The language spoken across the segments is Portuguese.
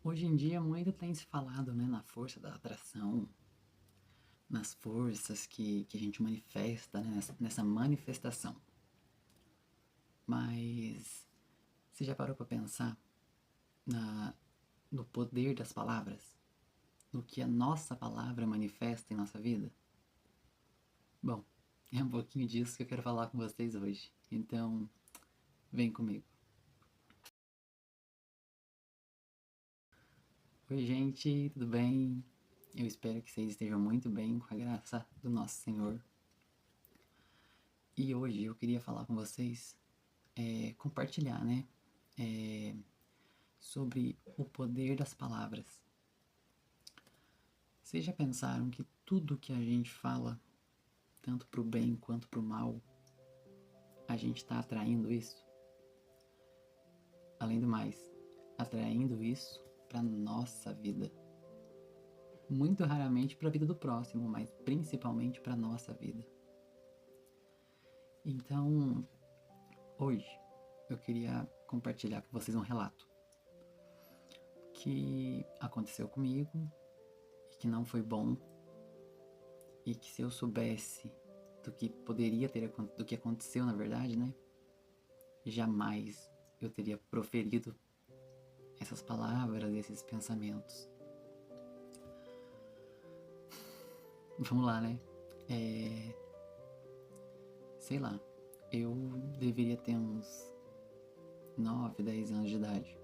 Hoje em dia muito tem se falado, né, na força da atração, nas forças que a gente manifesta, né, nessa manifestação. Mas você já parou para pensar na, no poder das palavras? No que a nossa palavra manifesta em nossa vida? Bom, é um pouquinho disso que eu quero falar com vocês hoje. Então, vem comigo. Oi, gente, tudo bem? Eu espero que vocês estejam muito bem com a graça do nosso Senhor. E hoje eu queria falar com vocês, compartilhar, né, é, sobre o poder das palavras. Vocês já pensaram que tudo que a gente fala, tanto pro bem quanto pro mal, a gente está atraindo isso? Além do mais, atraindo isso para nossa vida. Muito raramente para a vida do próximo, mas principalmente para nossa vida. Então, hoje eu queria compartilhar com vocês um relato que aconteceu comigo e que não foi bom, e que se eu soubesse do que poderia ter do que aconteceu na verdade, né, jamais eu teria proferido essas palavras, esses pensamentos. Vamos lá, né? É, sei lá, eu deveria ter uns 9, 10 anos de idade.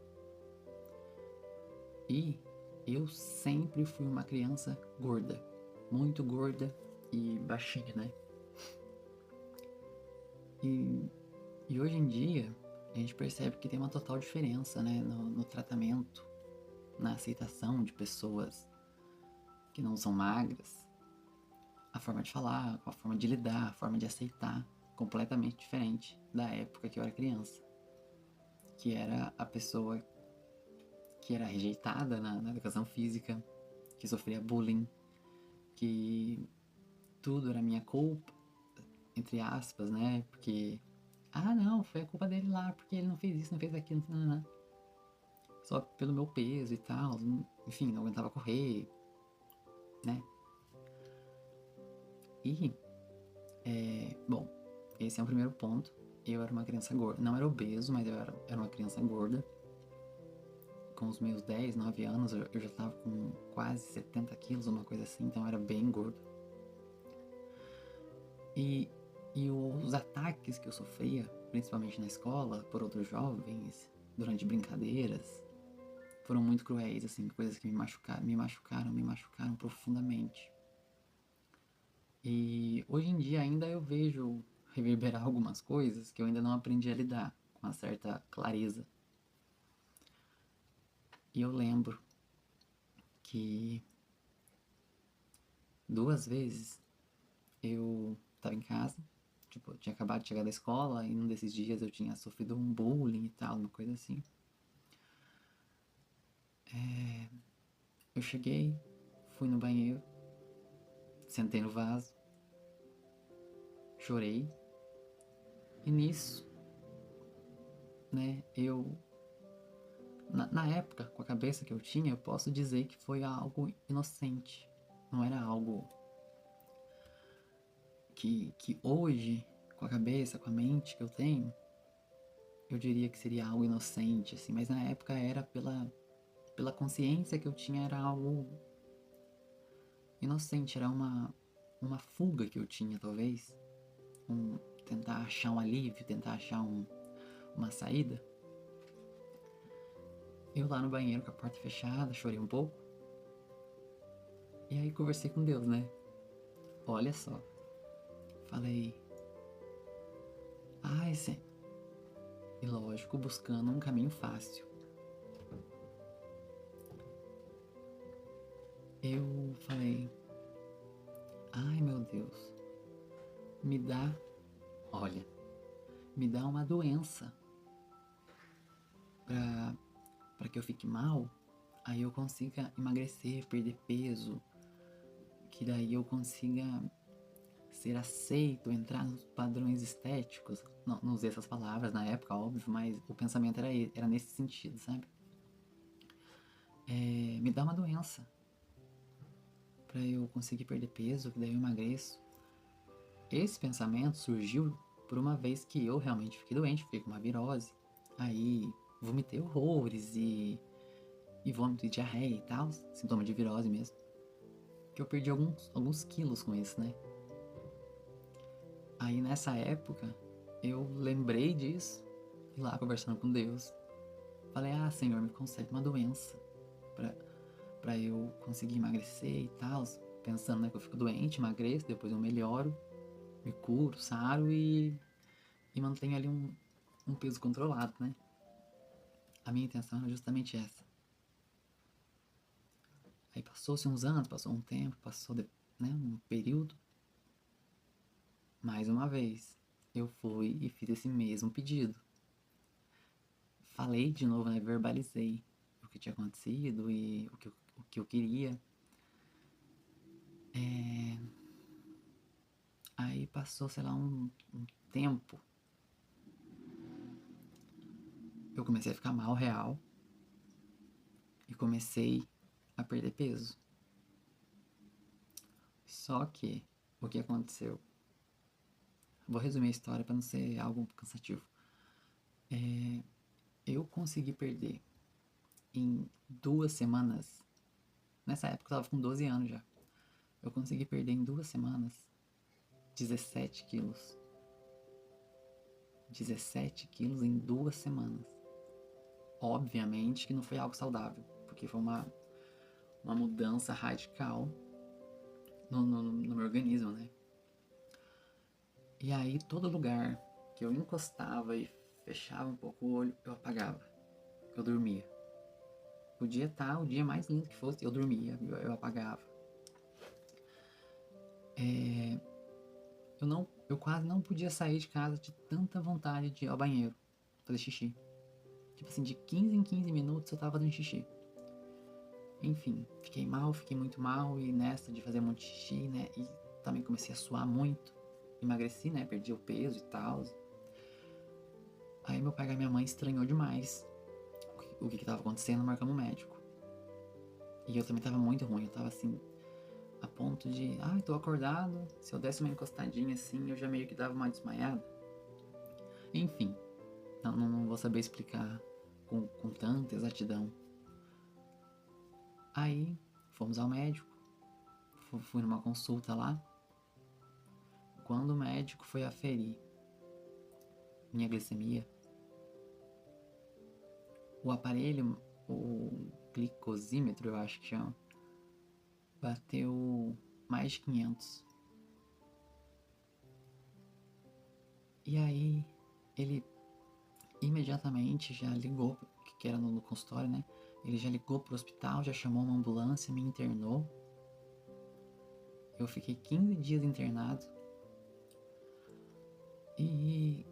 E eu sempre fui uma criança gorda, muito gorda e baixinha, né? E, e hoje em dia a gente percebe que tem uma total diferença, né, no tratamento, na aceitação de pessoas que não são magras, a forma de falar, a forma de lidar, a forma de aceitar, completamente diferente da época que eu era criança, que era a pessoa que era rejeitada na educação física, que sofria bullying, que tudo era minha culpa, entre aspas, né? Porque, ah, não, foi a culpa dele lá, porque ele não fez isso, não fez aquilo, não. Só pelo meu peso e tal, enfim, não aguentava correr, né? E, bom, esse é o primeiro ponto. Eu era uma criança gorda, não era obeso, mas eu era uma criança gorda. Com os meus 10, 9 anos, eu já tava com quase 70 quilos, uma coisa assim, então eu era bem gordo. E, e os ataques que eu sofria, principalmente na escola, por outros jovens, durante brincadeiras, foram muito cruéis, assim, coisas que me machucaram profundamente. E hoje em dia ainda eu vejo reverberar algumas coisas que eu ainda não aprendi a lidar com uma certa clareza. E eu lembro que 2 vezes eu estava em casa, tipo, eu tinha acabado de chegar da escola e num desses dias eu tinha sofrido um bullying e tal, uma coisa assim. Eu cheguei, fui no banheiro, sentei no vaso, chorei e nisso, né, na época, com a cabeça que eu tinha, eu posso dizer que foi algo inocente. Não era algo que hoje, com a cabeça, com a mente que eu tenho, eu diria que seria algo inocente, assim, mas na época era pela consciência que eu tinha, era algo inocente, era uma fuga que eu tinha, talvez. Tentar achar um alívio, tentar achar uma saída. Eu lá no banheiro com a porta fechada, chorei um pouco. E aí conversei com Deus, né? Olha só. Falei, ai, Senhor. E lógico, buscando um caminho fácil. Eu falei, ai meu Deus, me dá, olha, me dá uma doença pra, pra que eu fique mal, aí eu consiga emagrecer, perder peso, que daí eu consiga ser aceito, entrar nos padrões estéticos. Não usei essas palavras na época, óbvio, mas o pensamento era nesse sentido, sabe? me dá uma doença para eu conseguir perder peso, que daí eu emagreço. Esse pensamento surgiu por uma vez que eu realmente fiquei doente, fiquei com uma virose. Aí vomitei horrores e vômito e diarreia e tal, sintoma de virose mesmo. Que eu perdi alguns quilos com isso, né? Aí nessa época eu lembrei disso e lá conversando com Deus, falei: ah, Senhor, me concede uma doença pra eu conseguir emagrecer e tal, pensando, né, que eu fico doente, emagreço, depois eu melhoro, me curo, saro e mantenho ali um peso controlado, né? A minha intenção era justamente essa. Aí passou-se uns anos, passou um tempo, né, um período. Mais uma vez, eu fui e fiz esse mesmo pedido. Falei de novo, né, verbalizei o que tinha acontecido e o que eu queria. Aí passou, sei lá, um tempo. Eu comecei a ficar mal real e comecei a perder peso. Só que, o que aconteceu? Vou resumir a história para não ser algo cansativo. Eu consegui perder em 2 semanas. Nessa época eu tava com 12 anos já. Eu consegui perder em 2 semanas 17 quilos. 17 quilos em 2 semanas. Obviamente que não foi algo saudável, porque foi uma mudança radical no meu organismo, né? E aí todo lugar que eu encostava e fechava um pouco o olho, eu apagava. Eu dormia. Podia estar o dia mais lindo que fosse, eu dormia, eu apagava. Eu quase não podia sair de casa de tanta vontade de ir ao banheiro, fazer xixi. Tipo assim, de 15 em 15 minutos eu tava fazendo xixi. Enfim, fiquei muito mal e nessa de fazer muito xixi, né? E também comecei a suar muito. Emagreci, né? Perdi o peso e tal. Aí meu pai e minha mãe estranhou demais o que tava acontecendo, marcamos um médico. E eu também tava muito ruim, eu tava assim, a ponto de, tô acordado, se eu desse uma encostadinha assim, eu já meio que dava uma desmaiada. Enfim, não vou saber explicar com tanta exatidão. Aí, fomos ao médico, fui numa consulta lá. Quando o médico foi aferir minha glicemia, o aparelho, o glicosímetro, eu acho que chama, bateu mais de 500. E aí, ele imediatamente já ligou, que era no consultório, né? Ele já ligou pro hospital, já chamou uma ambulância, me internou. Eu fiquei 15 dias internado. E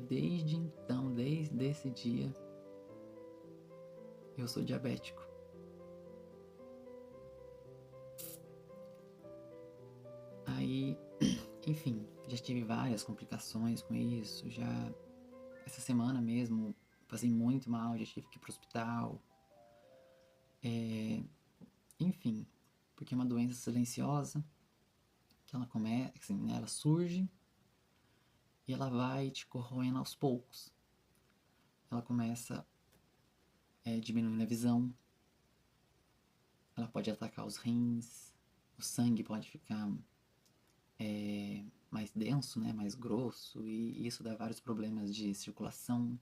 desde então, desde esse dia, eu sou diabético. Aí, enfim, já tive várias complicações com isso. Já essa semana mesmo passei muito mal, já tive que ir pro hospital. Enfim, porque é uma doença silenciosa que ela começa, assim, né, ela surge e ela vai te corroendo aos poucos. Ela começa diminuindo a visão, ela pode atacar os rins, o sangue pode ficar mais denso, né, mais grosso, e isso dá vários problemas de circulação,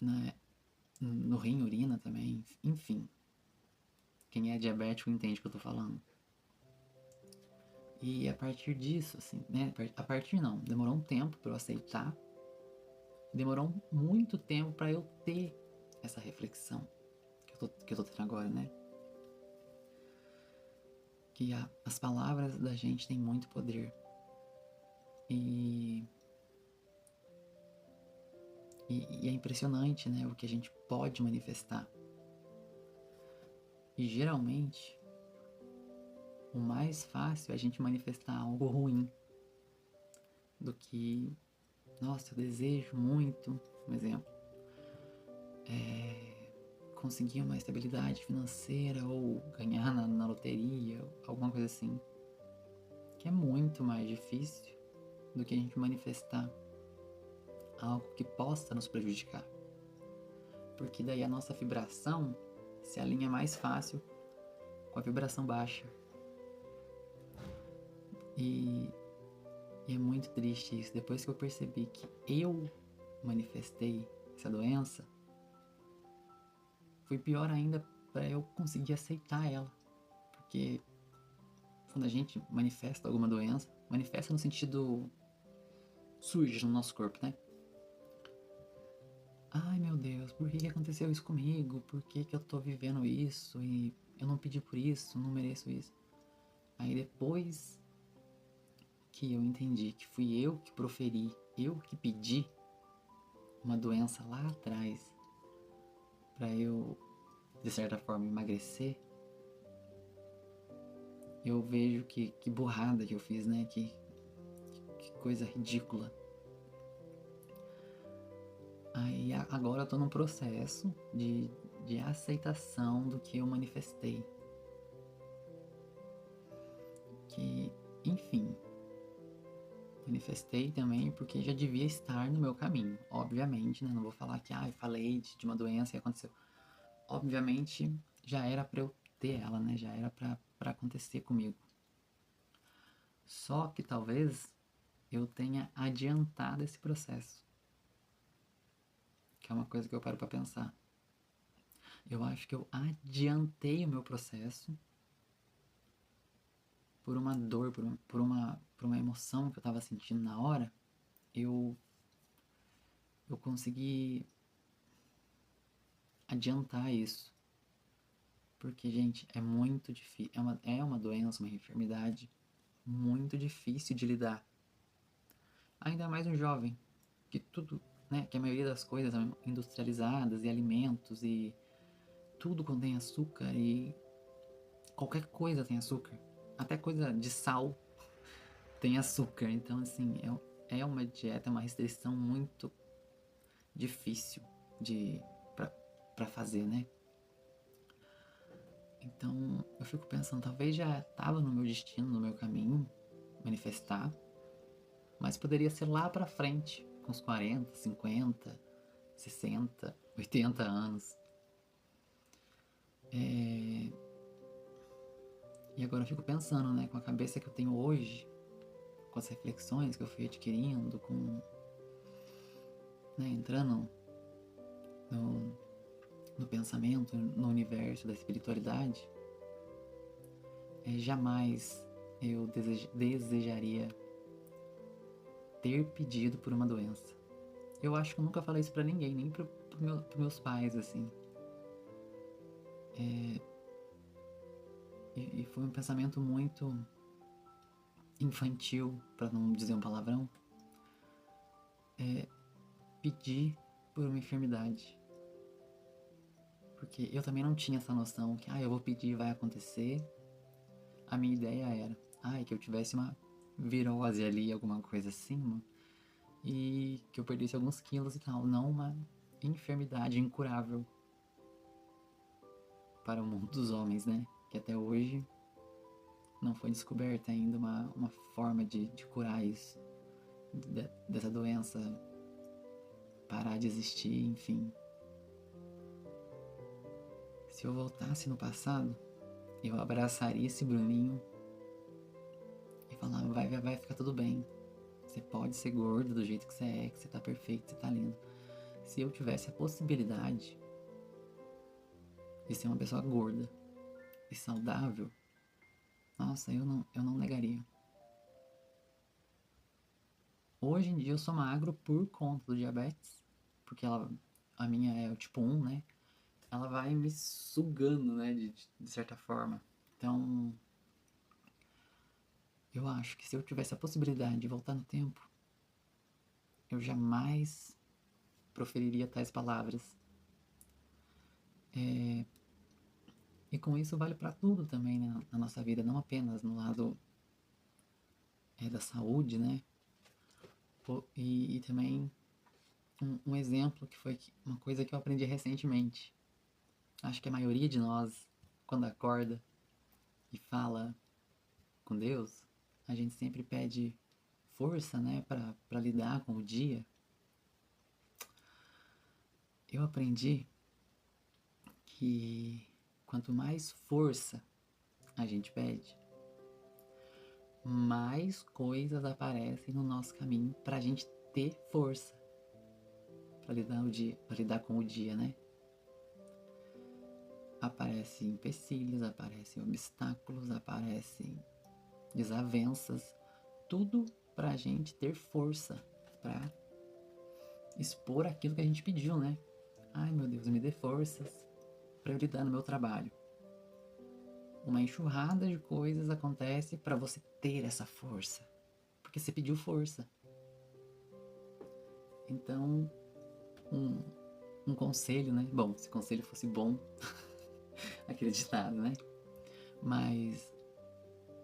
né, no rim, urina também, enfim. Quem é diabético entende o que eu tô falando. E a partir disso, assim, né, a partir não, demorou um tempo para eu aceitar, demorou muito tempo para eu ter essa reflexão que eu tô tendo agora, né? Que as palavras da gente têm muito poder. E é impressionante, né, o que a gente pode manifestar. E geralmente, o mais fácil é a gente manifestar algo ruim do que nossa, eu desejo muito, um exemplo, conseguir uma estabilidade financeira ou ganhar na loteria, alguma coisa assim, que é muito mais difícil do que a gente manifestar algo que possa nos prejudicar. Porque daí a nossa vibração se alinha mais fácil com a vibração baixa. E é muito triste isso. Depois que eu percebi que eu manifestei essa doença, foi pior ainda para eu conseguir aceitar ela. Porque quando a gente manifesta alguma doença, manifesta no sentido surge no nosso corpo, né? Ai meu Deus, por que aconteceu isso comigo? Por que eu tô vivendo isso? E eu não pedi por isso, não mereço isso. Aí depois que eu entendi que fui eu que proferi, eu que pedi uma doença lá atrás para eu, de certa forma, emagrecer, eu vejo que burrada que eu fiz, né? Que coisa ridícula. Aí agora eu tô num processo de aceitação do que eu manifestei. Que, enfim, manifestei também porque já devia estar no meu caminho. Obviamente, né? Não vou falar que eu falei de uma doença e aconteceu. Obviamente, já era pra eu ter ela, né? Já era pra acontecer comigo. Só que talvez eu tenha adiantado esse processo. Que é uma coisa que eu paro pra pensar. Eu acho que eu adiantei o meu processo por uma dor, por uma emoção que eu tava sentindo na hora. Eu consegui adiantar isso. Porque, gente, é muito difícil. É uma doença, uma enfermidade muito difícil de lidar. Ainda mais um jovem, que tudo, né, que a maioria das coisas são industrializadas e alimentos e tudo contém açúcar e qualquer coisa tem açúcar. Até coisa de sal tem açúcar. Então, assim, é uma dieta, uma restrição muito difícil pra fazer, né? Então, eu fico pensando, talvez já estava no meu destino, no meu caminho, manifestar, mas poderia ser lá pra frente, com uns 40, 50, 60, 80 anos. E agora eu fico pensando, né, com a cabeça que eu tenho hoje, com as reflexões que eu fui adquirindo, né, entrando no pensamento, no universo da espiritualidade, jamais eu desejaria ter pedido por uma doença. Eu acho que eu nunca falei isso pra ninguém, nem pros meus pais, assim. E foi um pensamento muito infantil, pra não dizer um palavrão, pedir por uma enfermidade. Porque eu também não tinha essa noção que, eu vou pedir e vai acontecer. A minha ideia era, que eu tivesse uma virose ali, alguma coisa assim, e que eu perdesse alguns quilos e tal, não uma enfermidade incurável para o mundo dos homens, né? Que até hoje não foi descoberta ainda uma forma de curar isso, dessa doença parar de existir, enfim. Se eu voltasse no passado, eu abraçaria esse Bruninho e falava, vai ficar tudo bem. Você pode ser gordo do jeito que você tá perfeito, você tá lindo. Se eu tivesse a possibilidade de ser uma pessoa gorda e saudável, nossa, eu não negaria. Hoje em dia eu sou magro por conta do diabetes, porque a minha é o tipo 1, né? Ela vai me sugando, né, de certa forma. Então, eu acho que se eu tivesse a possibilidade de voltar no tempo, eu jamais proferiria tais palavras. E com isso vale para tudo também, né, na nossa vida, não apenas no lado da saúde, né? E também um exemplo que foi uma coisa que eu aprendi recentemente. Acho que a maioria de nós, quando acorda e fala com Deus, a gente sempre pede força, né, para lidar com o dia. Eu aprendi que quanto mais força a gente pede, mais coisas aparecem no nosso caminho pra gente ter força para lidar com o dia, né? Aparecem empecilhos, aparecem obstáculos, aparecem desavenças, tudo pra gente ter força pra expor aquilo que a gente pediu, né? Ai, meu Deus, me dê forças pra eu lidar no meu trabalho. Uma enxurrada de coisas acontece para você ter essa força, porque você pediu força. Então, um conselho, né? Bom, se conselho fosse bom, acreditado, né? Mas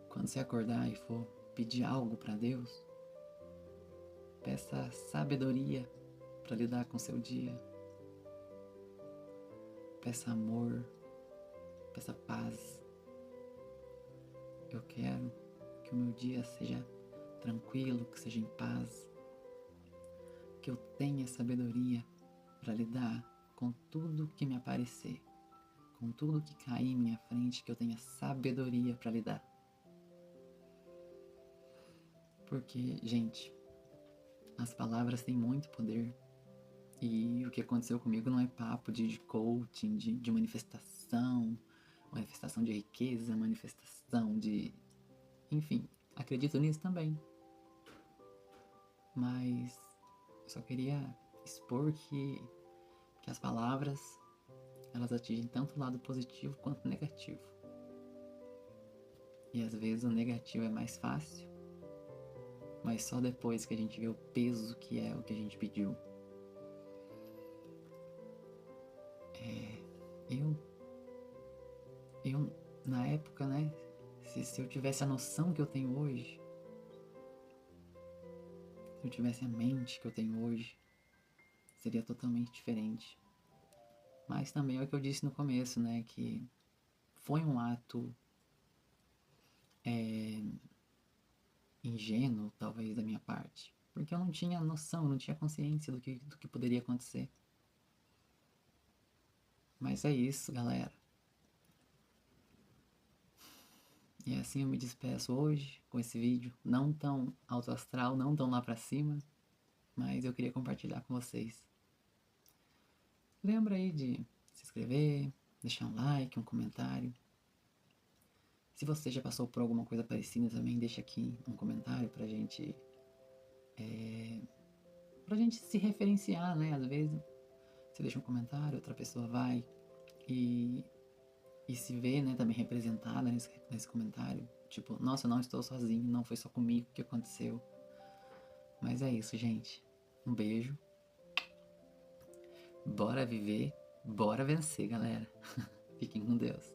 quando você acordar e for pedir algo para Deus, peça sabedoria para lidar com seu dia. Peça amor, peça paz. Eu quero que o meu dia seja tranquilo, que seja em paz, que eu tenha sabedoria para lidar com tudo que me aparecer, com tudo que cair em minha frente, que eu tenha sabedoria para lidar. Porque, gente, as palavras têm muito poder. E o que aconteceu comigo não é papo de coaching, de manifestação de riqueza, manifestação de... Enfim, acredito nisso também. Mas eu só queria expor que as palavras, elas atingem tanto o lado positivo quanto o negativo. E às vezes o negativo é mais fácil, mas só depois que a gente vê o peso que é o que a gente pediu. Eu na época, né, se eu tivesse a noção que eu tenho hoje, se eu tivesse a mente que eu tenho hoje, seria totalmente diferente. Mas também é o que eu disse no começo, né, que foi um ato ingênuo, talvez, da minha parte. Porque eu não tinha noção, não tinha consciência do que poderia acontecer. Mas é isso, galera. E assim eu me despeço hoje com esse vídeo, não tão alto astral, não tão lá pra cima, mas eu queria compartilhar com vocês. Lembra aí de se inscrever, deixar um like, um comentário. Se você já passou por alguma coisa parecida também, deixa aqui um comentário pra gente se referenciar, né? Às vezes você deixa um comentário, outra pessoa vai e se vê, né, também representada nesse comentário. Tipo, nossa, eu não estou sozinho, não foi só comigo que aconteceu. Mas é isso, gente. Um beijo. Bora viver, bora vencer, galera. Fiquem com Deus.